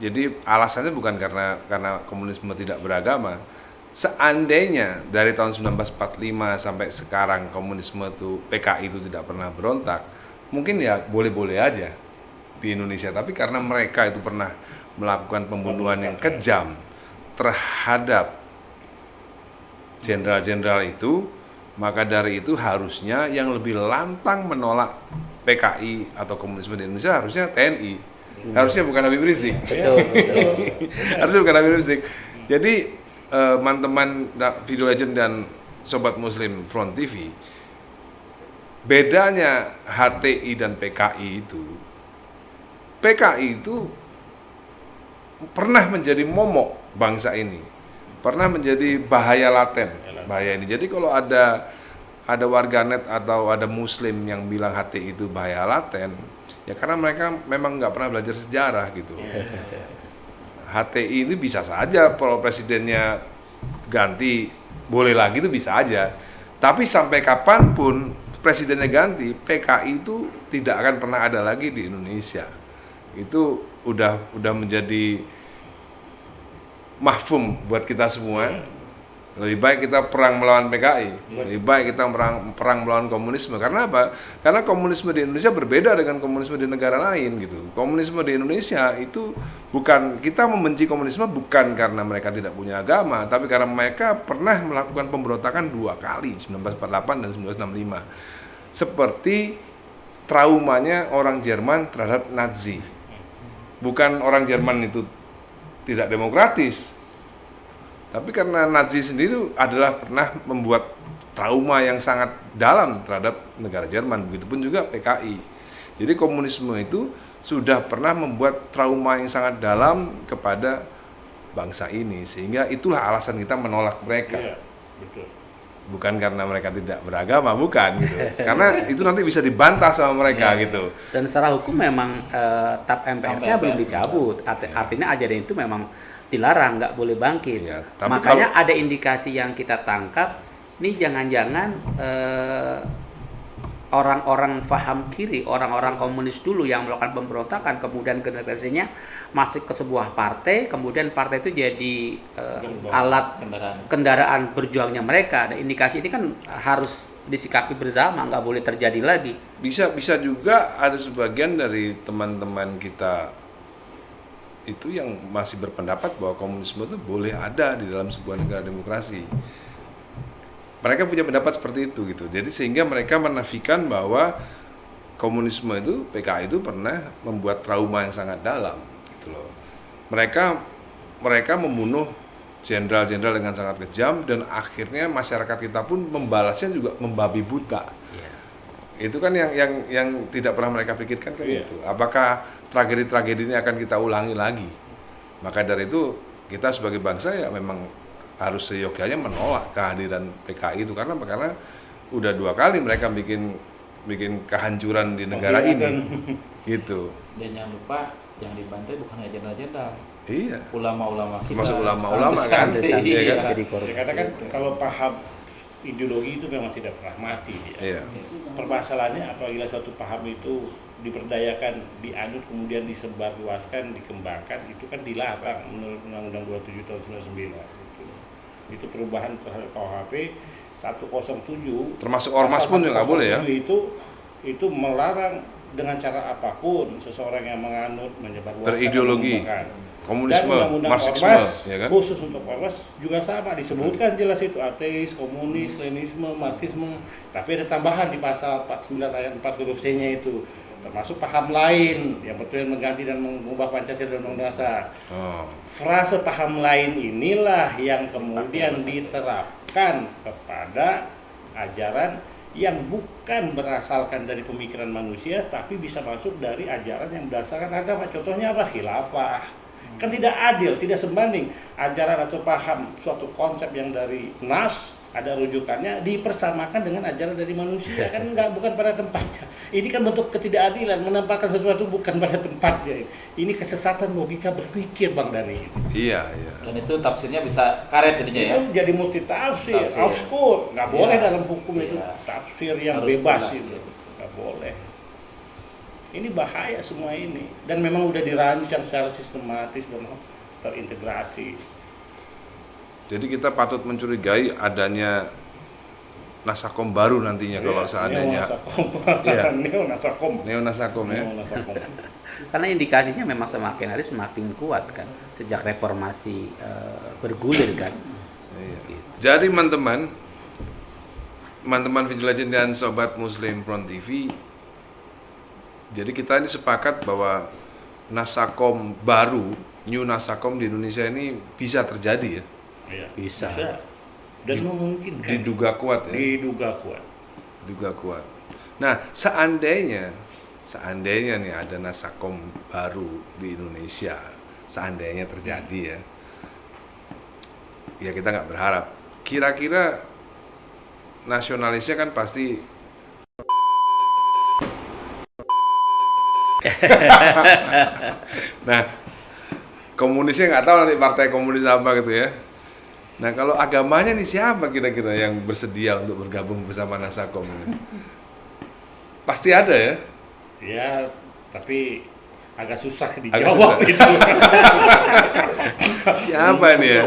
Jadi alasannya bukan karena komunisme tidak beragama. Seandainya dari tahun 1945 sampai sekarang komunisme itu PKI itu tidak pernah berontak, mungkin ya boleh-boleh aja di Indonesia. Tapi karena mereka itu pernah melakukan pembunuhan yang kejam terhadap jenderal-jenderal itu, maka dari itu harusnya yang lebih lantang menolak PKI atau komunisme di Indonesia harusnya TNI. Harusnya bukan Habib Rizik. Harusnya bukan Habib Rizik. Jadi teman-teman Video Legend dan Sobat Muslim Front TV, bedanya HTI dan PKI itu pernah menjadi momok bangsa ini, pernah menjadi bahaya laten. Bahaya ini. Jadi kalau ada warganet atau ada muslim yang bilang HTI itu bahaya laten, ya karena mereka memang nggak pernah belajar sejarah gitu. HTI ini bisa saja kalau presidennya ganti, boleh lagi itu bisa aja. Tapi sampai kapanpun presidennya ganti, PKI itu tidak akan pernah ada lagi di Indonesia. Itu udah menjadi mafhum buat kita semua. Lebih baik kita perang melawan PKI, lebih baik kita perang melawan komunisme. Karena apa? Karena komunisme di Indonesia berbeda dengan komunisme di negara lain gitu. Komunisme di Indonesia itu bukan, kita membenci komunisme bukan karena mereka tidak punya agama, tapi karena mereka pernah melakukan pemberontakan 2 kali, 1948 dan 1965. Seperti traumanya orang Jerman terhadap Nazi. Bukan orang Jerman itu tidak demokratis, tapi karena Nazi sendiri adalah pernah membuat trauma yang sangat dalam terhadap negara Jerman, begitupun juga PKI. Jadi komunisme itu sudah pernah membuat trauma yang sangat dalam kepada bangsa ini, sehingga itulah alasan kita menolak mereka. Iya, betul. Bukan karena mereka tidak beragama, bukan gitu. Karena itu nanti bisa dibantah sama mereka gitu. Dan secara hukum memang TAP MPR-nya belum dicabut. Artinya ajaran itu memang dilarang, nggak boleh bangkit. Ya, tapi makanya ada indikasi yang kita tangkap, nih jangan-jangan orang-orang paham kiri, orang-orang komunis dulu yang melakukan pemberontakan, kemudian generasinya masuk ke sebuah partai, kemudian partai itu jadi alat kendaraan berjuangnya mereka. Dan indikasi ini kan harus disikapi bersama, nggak boleh terjadi lagi. Bisa juga ada sebagian dari teman-teman kita itu yang masih berpendapat bahwa komunisme itu boleh ada di dalam sebuah negara demokrasi. Mereka punya pendapat seperti itu gitu. Jadi sehingga mereka menafikan bahwa komunisme itu, PKI itu pernah membuat trauma yang sangat dalam gitu loh. Mereka membunuh jenderal-jenderal dengan sangat kejam dan akhirnya masyarakat kita pun membalasnya juga membabi buta. Itu kan yang tidak pernah mereka pikirkan kan itu. Apakah tragedi-tragedi ini akan kita ulangi lagi? Maka dari itu kita sebagai bangsa ya memang harus seyogyanya menolak kehadiran PKI itu karena udah 2 kali mereka bikin kehancuran di negara ini. Gitu. Dan jangan lupa yang dibantai bukan hanya jenderal-jenderal. Iya. Ulama-ulama kita. Termasuk ulama-ulama kan. Iya kan. Ya, karena kan kalau paham ideologi itu memang tidak pernah mati dia. Iya. Permasalahannya apabila suatu paham itu diperdayakan, dianut, kemudian disebarluaskan, dikembangkan, itu kan dilarang menurut Undang-Undang 27 tahun 99. Itu perubahan terhadap KUHP 107. Termasuk ormas pun juga nggak boleh ya. Itu melarang dengan cara apapun seseorang yang menganut, menyebarluaskan, berideologi komunisme, dan undang-undang marxisme, ormas, ya kan? khusus untuk ormas juga sama disebutkan jelas itu ateis, komunis, leninisme, marxisme. Tapi ada tambahan di pasal 49 ayat 4 huruf C-nya itu, termasuk paham lain yang bertujuan mengganti dan mengubah Pancasila dan Undang-Undang Dasar. Frase paham lain inilah yang kemudian diterapkan kepada ajaran yang bukan berasalkan dari pemikiran manusia tapi bisa masuk dari ajaran yang berdasarkan agama. Contohnya apa? Khilafah. Kan tidak adil, tidak sebanding ajaran atau paham suatu konsep yang dari nas ada rujukannya dipersamakan dengan ajaran dari manusia, kan enggak, bukan pada tempatnya. Ini kan bentuk ketidakadilan, menempatkan sesuatu bukan pada tempatnya. Ini kesesatan logika berpikir Bang Dhani. Iya. Dan itu tafsirnya bisa karet jadinya ya. Itu jadi multi tafsir, off school, nggak boleh dalam hukum itu tafsir yang Harus bebas jelas, itu, nggak boleh. Ini bahaya semua ini, dan memang udah dirancang secara sistematis dan terintegrasi. Jadi kita patut mencurigai adanya Nasakom baru nantinya kalau seandainya Neo-Nasakom ya. Karena indikasinya memang semakin hari semakin kuat kan sejak reformasi bergulir kan. Iya. Jadi teman-teman Vigilante dan Sobat Muslim Front TV, jadi kita ini sepakat bahwa Nasakom baru, New Nasakom di Indonesia ini bisa terjadi ya. Iya, Bisa. Dan memungkinkan. Diduga kuat ya. Diduga kuat. Nah, seandainya nih ada Nasakom baru di Indonesia, seandainya terjadi ya kita nggak berharap. Kira-kira nasionalisnya kan pasti nah, komunisnya nggak tahu nanti partai komunis apa gitu ya. Nah, kalau agamanya nih siapa kira-kira yang bersedia untuk bergabung bersama Nasakom ini? Pasti ada ya? Ya, tapi agak susah dijawab itu. Siapa nih ya?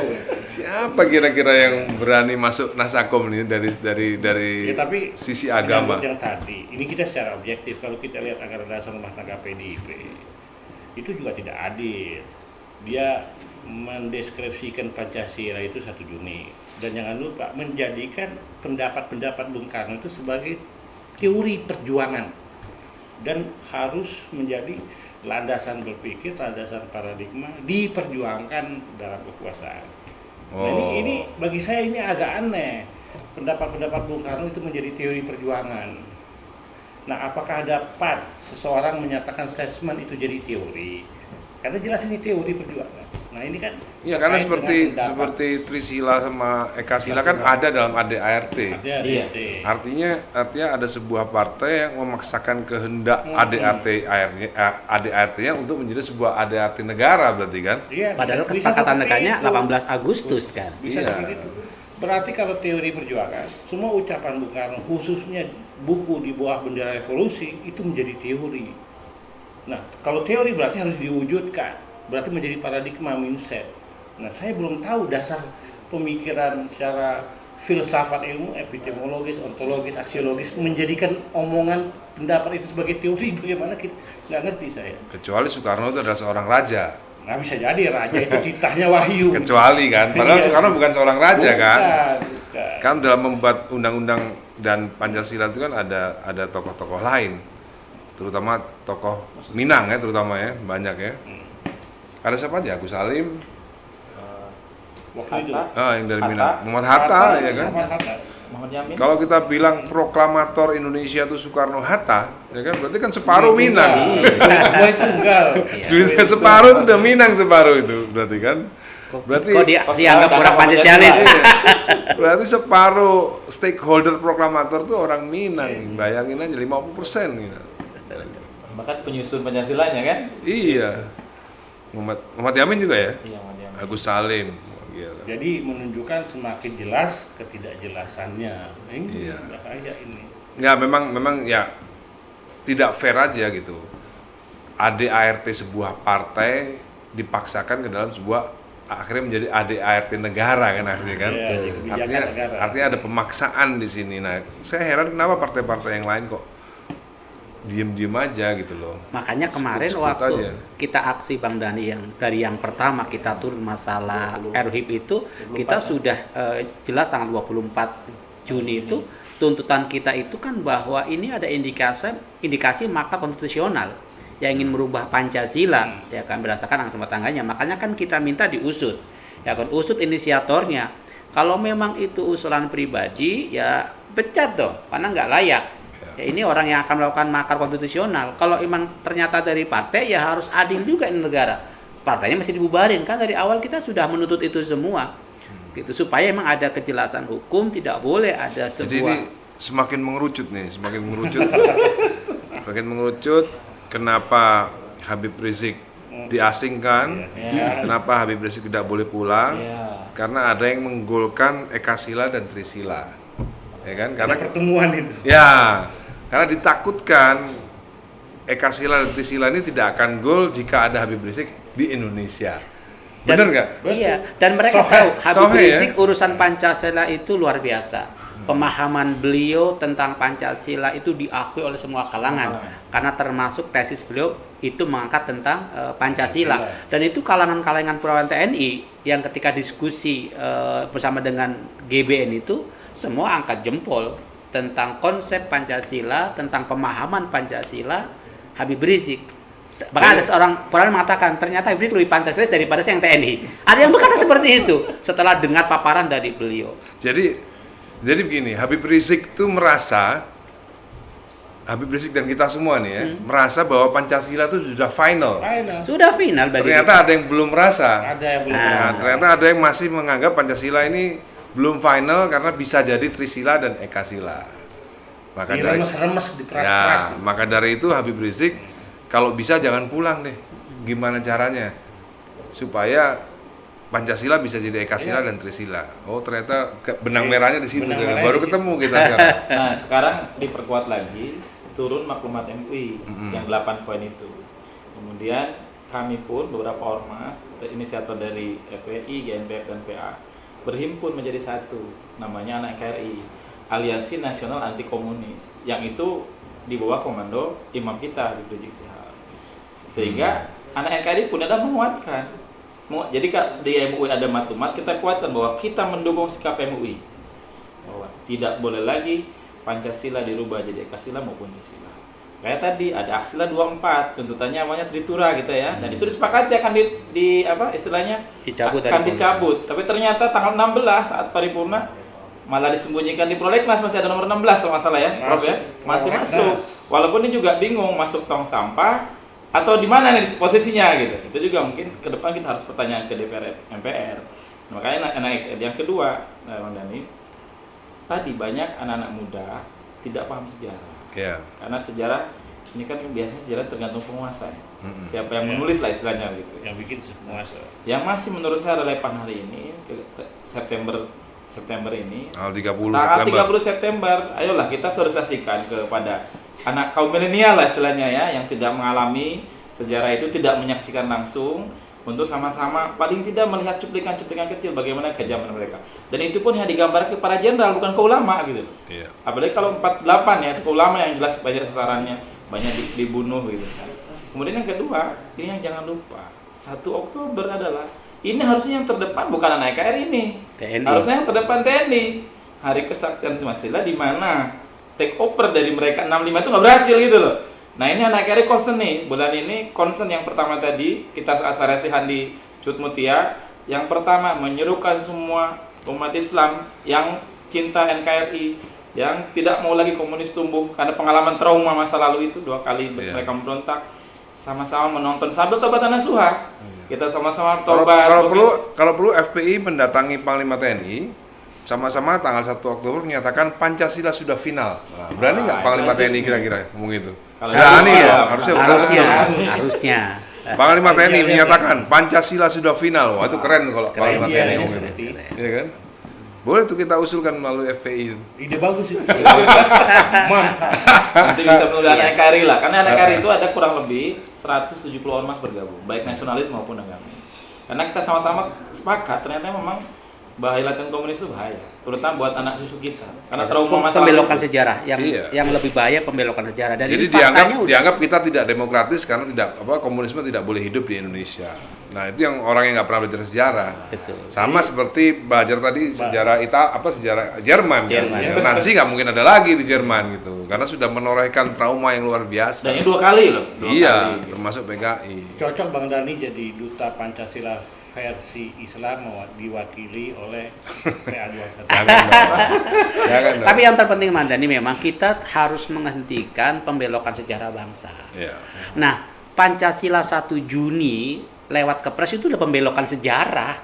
Siapa kira-kira yang berani masuk Nasakom ini dari Ya, tapi sisi agama? Yang tadi, ini kita secara objektif, kalau kita lihat anggaran dasar rumah tangga PDIP, itu juga tidak adil. Dia mendeskripsikan Pancasila itu 1 Juni, dan jangan lupa menjadikan pendapat-pendapat Bung Karno itu sebagai teori perjuangan dan harus menjadi landasan berpikir, landasan paradigma diperjuangkan dalam kekuasaan. Nah, ini bagi saya ini agak aneh, pendapat-pendapat Bung Karno itu menjadi teori perjuangan. Nah, apakah dapat seseorang menyatakan statement itu jadi teori? Karena jelas ini teori perjuangan. Nah, ini kan ya, karena seperti Trisila sama Ekasila kan ada dalam ADART. Iya. Artinya ada sebuah partai yang memaksakan kehendak ADART-nya untuk menjadi sebuah ADART negara berarti kan? Iya, Padahal kesepakatan negaranya 18 Agustus kan. Bisa seperti itu. Berarti kalau teori perjuangan, semua ucapan Bung Karno, khususnya buku di bawah bendera revolusi, itu menjadi teori. Nah, kalau teori berarti harus diwujudkan, berarti menjadi paradigma mindset. Nah, saya belum tahu dasar pemikiran secara filsafat ilmu, epistemologis, ontologis, aksiologis, menjadikan omongan pendapat itu sebagai teori, bagaimana kita nggak ngerti saya. Kecuali Soekarno itu adalah seorang raja. Nah, bisa jadi raja itu titahnya wahyu. Kecuali kan, padahal Soekarno bukan seorang raja kan. Bukan. Kan dalam membuat undang-undang dan Pancasila itu kan ada tokoh-tokoh lain, terutama tokoh Minang ya, terutama ya, banyak ya. Ada siapa aja? Agus Salim, Waktu itu. yang dari Hatta. Minang, Muhammad Hatta ya kan. Muhammad Yamin. Kalau kita bilang proklamator Indonesia itu Soekarno Hatta, ya kan, berarti kan separuh Minang. Dua tunggal. Duitnya separuh itu udah Minang separuh itu, berarti kan. Berarti Kok dianggap orang Pancasilais? berarti separuh stakeholder proklamator itu orang Minang. Bayangin aja 50% gitu. Bahkan penyusun Pancasilanya kan? Iya. Muhammad Yamin juga ya? Iya, Muhammad Yamin. Agus Salim. Gila. Jadi menunjukkan semakin jelas ketidakjelasannya. Ini Iya. bahaya ini. Ya memang ya tidak fair aja gitu. ADART sebuah partai dipaksakan ke dalam sebuah, akhirnya menjadi ADART negara kan akhirnya kan. Iya, jadi kebijakan negara. Artinya ada pemaksaan di sini. Nah, saya heran kenapa partai-partai yang lain kok diem-diem aja gitu loh. Makanya kemarin Sebut waktu aja. kita aksi Bang Dani yang dari yang pertama kita turun masalah RHIP itu, kita sudah jelas tanggal 24 Juni itu tuntutan kita itu kan bahwa ini ada indikasi makar konstitusional yang ingin merubah Pancasila, ya kan, berdasarkan angka rumah tangganya. Makanya kan kita minta diusut, ya kan, usut inisiatornya. Kalau memang itu usulan pribadi, ya pecat dong, karena nggak layak. Ya, ini orang yang akan melakukan makar konstitusional. Kalau memang ternyata dari partai, ya harus adil juga ini negara. Partainya masih dibubarin, kan dari awal kita sudah menuntut itu semua, gitu, supaya memang ada kejelasan hukum, tidak boleh ada Jadi ini sebuah. semakin mengerucut nih, semakin mengerucut. Semakin mengerucut. Kenapa Habib Rizik diasingkan? Iya. Kenapa Habib Rizik tidak boleh pulang? Iya. Karena ada yang menggolkan Ekasila dan Trisila, ya kan? Karena Ada pertemuan itu. ya, karena ditakutkan Ekasila dan Trisila ini tidak akan gol jika ada Habib Rizik di Indonesia. Bener nggak? Iya, dan mereka Sohe. tahu Habib Sohe, ya? Rizik urusan Pancasila itu luar biasa. Pemahaman beliau tentang Pancasila itu diakui oleh semua kalangan, karena termasuk tesis beliau itu mengangkat tentang Pancasila. Dan itu kalangan-kalangan perwira TNI yang ketika diskusi bersama dengan GBN itu semua angkat jempol tentang konsep Pancasila, tentang pemahaman Pancasila Habib Rizik. Bahkan ada seorang orang mengatakan ternyata Habib Rizik lebih Pancasilais daripada yang TNI. Ada yang berkata seperti itu setelah dengar paparan dari beliau. Jadi begini, Habib Rizik itu merasa, Habib Rizik dan kita semua nih ya, merasa bahwa Pancasila itu sudah final. Sudah final bagi Ternyata ada yang belum merasa. Ada yang belum Nah, Nah, merasa. ternyata ada yang masih menganggap Pancasila ini belum final karena bisa jadi Trisila dan Ekasila. Maka dari Diremes-remes, diperas-peras. ya, maka dari itu Habib Rizik kalau bisa jangan pulang deh. Gimana caranya supaya Pancasila bisa jadi Ekasila dan Trisila. Oh, ternyata benang merahnya di situ. Benang Baru merahnya di situ. ketemu kita sekarang. Nah, sekarang diperkuat lagi, turun maklumat MUI yang 8 poin itu. Kemudian kami pun beberapa ormas, inisiator dari FPI, GNPF dan PA berhimpun menjadi satu, namanya Anak NKRI, Aliansi Nasional Anti Komunis, yang itu di bawah komando imam kita Habib Rizik Syihab. Sehingga Anak NKRI pun ada menguatkan. Jadi di MUI ada maklumat, kita kuatkan bahwa kita mendukung sikap MUI bahwa tidak boleh lagi Pancasila dirubah jadi Ekasila maupun Trisila. Kayak tadi ada Aksila 24, tuntutannya awalnya Tritura gitu ya. Dan itu disepakati akan di apa istilahnya Dicabut akan dari dicabut. Tapi ternyata tanggal 16 saat paripurna malah disembunyikan di prolegnas, masih ada nomor 16 kalau nggak salah ya, Prof ya. Masih Prolegnas. masuk. Walaupun ini juga bingung masuk tong sampah atau di mana nih posisinya gitu. Itu juga mungkin ke depan kita harus pertanyaan ke DPR MPR. Makanya yang kedua, Bang Dani, tadi banyak anak-anak muda tidak paham sejarah. Ya. Karena sejarah ini kan biasanya sejarah tergantung penguasa ya. Siapa yang menulis lah istilahnya gitu. Yang bikin semua Yang masih menurut saya relevan hari ini September September ini. Tanggal 30 Tanggal September. 30 September, ayolah kita sosialisasikan kepada anak kaum milenial lah istilahnya ya, yang tidak mengalami sejarah itu, tidak menyaksikan langsung, untuk sama-sama paling tidak melihat cuplikan-cuplikan kecil bagaimana kejaman mereka. Dan itu pun yang digambar ke para jenderal, bukan ke ulama gitu. Iya. Apalagi kalau 48 ya, itu ke ulama yang jelas banyak sasarannya, banyak dibunuh gitu kan. Kemudian yang kedua, ini yang jangan lupa, 1 Oktober adalah, ini harusnya yang terdepan bukan anak KRI ini. TNI. Harusnya yang terdepan TNI. Hari Kesaktian Pancasila di mana take over dari mereka 65 itu nggak berhasil gitu loh. Nah ini anak KRI concern nih, bulan ini concern yang pertama tadi kita asarasihan di Cut Mutia. Yang pertama menyerukan semua umat Islam yang cinta NKRI, yang tidak mau lagi komunis tumbuh karena pengalaman trauma masa lalu itu 2 kali mereka memberontak, sama-sama menonton sambil tobat nasuha. Kita sama-sama tobat. Kalau perlu FPI mendatangi Panglima TNI sama-sama tanggal 1 Oktober menyatakan Pancasila sudah final. Nah, berani nggak Panglima TNI kira-kira ngomong itu? Kalau Berani itu, ya, harusnya berani. Harusnya. Panglima TNI menyatakan Pancasila sudah final. Wah, itu keren kalau Panglima Iya, TNI iya, ngomong seperti itu. Iya kan? Boleh tuh kita usulkan melalui FPI itu. ide bagus itu. Mantap. Nanti bisa melalui NKRI lah, karena NKRI itu ada kurang lebih 170 ormas bergabung, baik nasionalis maupun agamis. Karena kita sama-sama sepakat ternyata memang bahaya latihan komunis itu bahaya, terutama buat anak cucu kita. Karena trauma masa Pembelokan lalu. sejarah Iya. yang lebih bahaya pembelokan sejarah. Dan Jadi ini faktanya udah dianggap kita tidak demokratis karena komunisme tidak boleh hidup di Indonesia. Nah itu yang orang yang nggak pernah belajar sejarah. betul. Sama seperti belajar tadi sejarah sejarah Jerman. Jerman. Ya, Nancy nggak mungkin ada lagi di Jerman gitu, karena sudah menorehkan trauma yang luar biasa. Dan ini 2 kali loh. 2 Iya, kali. termasuk PKI. Cocok Bang Dani jadi duta Pancasila versi Islam diwakili oleh PA21. Jangan dong. Jangan dong. Tapi yang terpenting Mandani memang kita harus menghentikan pembelokan sejarah bangsa. Iya. Nah, Pancasila 1 Juni lewat Kepres itu udah pembelokan sejarah.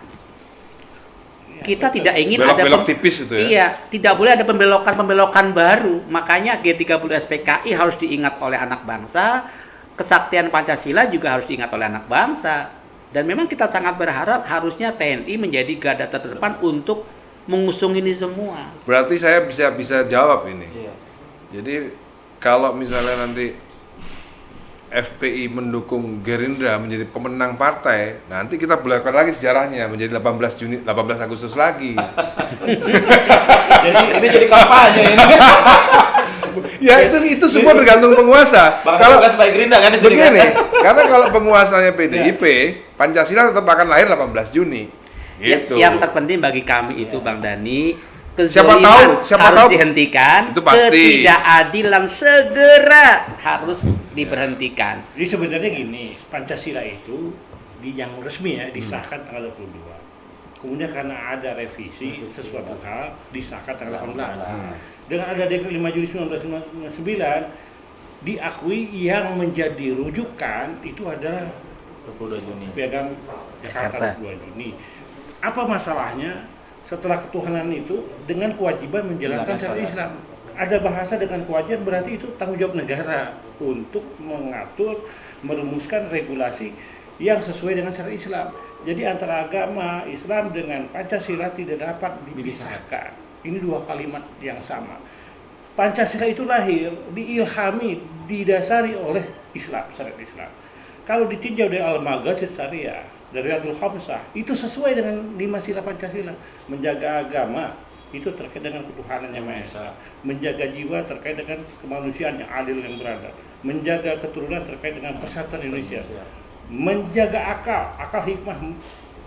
Kita tidak ingin Belok-belok ada tipis itu ya. Iya, tidak boleh ada pembelokan-pembelokan baru. Makanya G30 SPKI harus diingat oleh anak bangsa, kesaktian Pancasila juga harus diingat oleh anak bangsa. Dan memang kita sangat berharap harusnya TNI menjadi garda terdepan untuk mengusung ini semua. Berarti saya bisa jawab ini. Iya. Jadi kalau misalnya nanti FPI mendukung Gerindra menjadi pemenang partai, nanti kita belakang lagi sejarahnya menjadi 18 Agustus lagi. Jadi ini jadi kampanye ini. Ya itu semua tergantung penguasa. Kalau nggak sebagai Gerindra kan di sini kan. begini, karena kalau penguasanya PDIP, Pancasila tetap akan lahir 18 Juni. Gitu. Yang terpenting bagi kami itu Bang Dani, Siapa kezaliman tahu harus dihentikan, itu pasti. ketidakadilan segera harus diberhentikan. Jadi sebenarnya gini, Pancasila itu yang resmi ya disahkan tanggal 22. Kemudian karena ada revisi sesuatu hal disahkan tanggal 18. Dengan ada Dekret 5 Juli 1999 diakui yang menjadi rujukan itu adalah 22 Juni. Piagam Jakarta 2 Juni. Apa masalahnya setelah ketuhanan itu dengan kewajiban menjalankan syariat Islam? Ada bahasa dengan kewajiban berarti itu tanggung jawab negara untuk mengatur, merumuskan regulasi yang sesuai dengan syariat Islam. Jadi antara agama Islam dengan Pancasila tidak dapat dipisahkan. Ini 2 kalimat yang sama. Pancasila itu lahir, diilhami, didasari oleh Islam, syariat Islam. Kalau ditinjau dari Al-Maghasid Syariah, dari Riyadhul Khamsah, itu sesuai dengan 5 sila Pancasila. Menjaga agama, itu terkait dengan ketuhanan yang Maha Esa. Menjaga jiwa terkait dengan kemanusiaan yang adil yang beradab. Menjaga keturunan terkait dengan persatuan Indonesia. Menjaga akal hikmah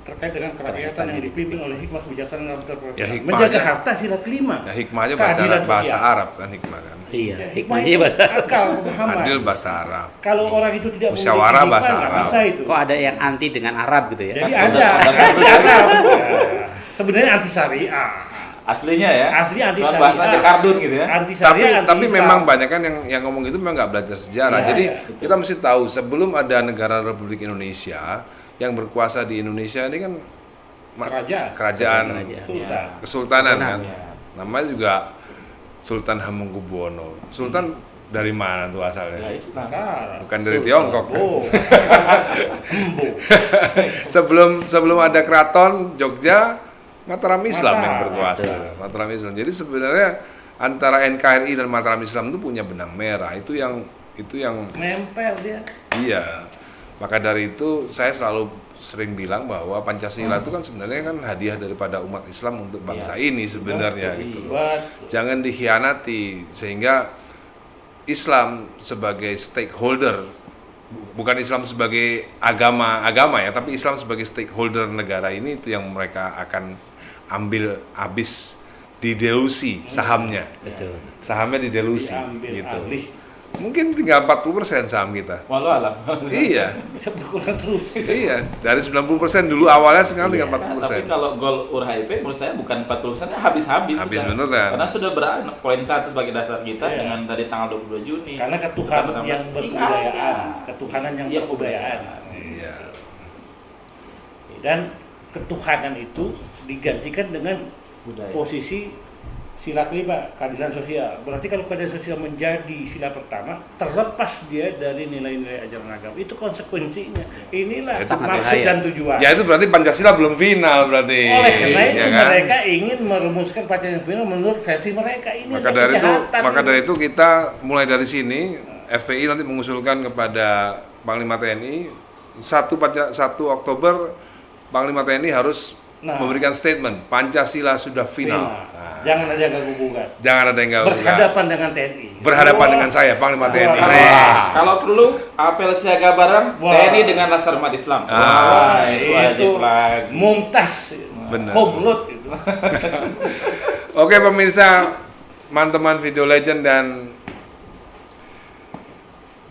terkait dengan kerakyatan yang dipimpin oleh hikmah kebijaksanaan dalam Ya, berperilaku. hikmahnya- Menjaga harta sila kelima. Ya hikmahnya Keadilan bahasa sosial. Arab kan hikmah kan. Iya, Ya, hikmahnya bahasa. akal, pemahaman. Adil bahasa Arab. Kalau orang itu tidak memiliki Musyawarah hikmah, bahasa nggak Arab. bisa itu. Kok ada yang anti dengan Arab gitu ya? Jadi ada anti Arab. Ya. Sebenarnya anti syariah. Aslinya ya. Asli anti Cuman syariah. bahasanya kardun gitu ya. Anti syariah, Tapi anti memang Islam. banyak kan yang ngomong itu memang nggak belajar sejarah. Iya, Jadi iya, kita mesti tahu sebelum ada negara Republik Indonesia yang berkuasa di Indonesia ini kan kerajaan Kerajaan. Sultan. kesultanan Sultanan, kan. ya. Namanya juga Sultan Hamengkubuwono. Sultan dari mana tuh Ya, asalnya? Islam. Besar. Bukan dari Tiongkok. Kan? Oh. Embo. Sebelum ada keraton Jogja, Mataram Islam yang Mataram, berkuasa. Mataram Islam. Jadi sebenarnya antara NKRI dan Mataram Islam itu punya benang merah. Itu yang Nempel dia. iya. Maka dari itu saya selalu sering bilang bahwa Pancasila itu kan sebenarnya kan hadiah daripada umat Islam untuk bangsa ini sebenarnya gitu loh. Betul. Jangan dikhianati sehingga Islam sebagai stakeholder, bukan Islam sebagai agama ya, tapi Islam sebagai stakeholder negara ini, itu yang mereka akan ambil habis, didelusi sahamnya. Betul. Sahamnya didelusi Diambil gitu. alih. Mungkin tinggal 40% saham kita. Walau alam. Iya. Bisa berkurang terus. Iya, dari 90% dulu awalnya, sekarang tinggal Nah, 40%. tapi kalau gol URHIP menurut saya bukan 40%, habis-habis. Habis sudah. beneran. Karena sudah beranak poin 1 sebagai dasar kita Iya. dengan dari tanggal 22 Juni. Karena ketuhanan yang berkebudayaan, Iya. ketuhanan yang Iya, berkebudayaan. Iya. Dan ketuhanan itu digantikan dengan Budaya. posisi sila kelima, keadilan sosial. Berarti kalau keadilan sosial menjadi sila pertama, terlepas dia dari nilai-nilai ajaran agama, itu konsekuensinya. Inilah Sangat maksud bahaya. dan tujuan. Ya itu berarti Pancasila belum final berarti. Oleh karena itu ya kan? mereka ingin merumuskan Pancasila final menurut versi mereka. Ini Maka adalah dari itu, kejahatan. kita mulai dari sini FPI nanti mengusulkan kepada Panglima TNI 1 Oktober Panglima TNI harus Nah. memberikan statement Pancasila sudah final. Nah, Jangan ada yang ganggu-gugat. jangan ada yang ganggu. Berhadapan dengan TNI. Berhadapan Wah. dengan saya Panglima TNI. Wah. Wah. Kalau perlu apel siaga bareng Wah. TNI dengan Laskar Umat Islam. Ah, itu aja lagi. Mumtaz. Benar. Komlot itu. Oke pemirsa, teman-teman Video Legend dan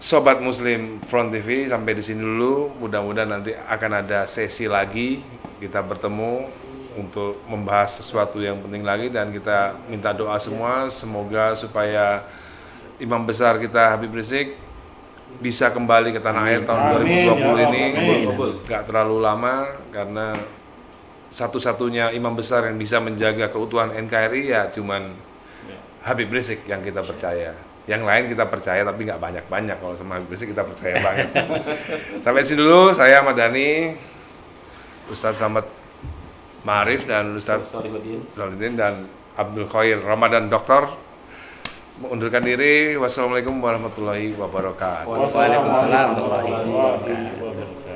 Sobat Muslim Front TV, sampai di sini dulu. Mudah-mudahan nanti akan ada sesi lagi, kita bertemu untuk membahas sesuatu yang penting lagi, dan kita minta doa semua semoga supaya Imam besar kita Habib Rizik bisa kembali ke tanah air tahun Amin, 2020 ya ini. Allah, amin. Gak terlalu lama, karena satu-satunya imam besar yang bisa menjaga keutuhan NKRI ya cuman Habib Rizik yang kita percaya. Yang lain kita percaya tapi nggak banyak-banyak. Kalau sama Habib Rizik kita percaya banget. Sampai sini dulu, saya Ahmad Dhani, Ustadz Samad Ma'arif dan Ustadz Solihuddin dan Abdul Khair Ramadan Doktor mengundurkan diri. Wassalamualaikum warahmatullahi wabarakatuh. Waalaikumsalam warahmatullahi Warahmatullahi wabarakatuh.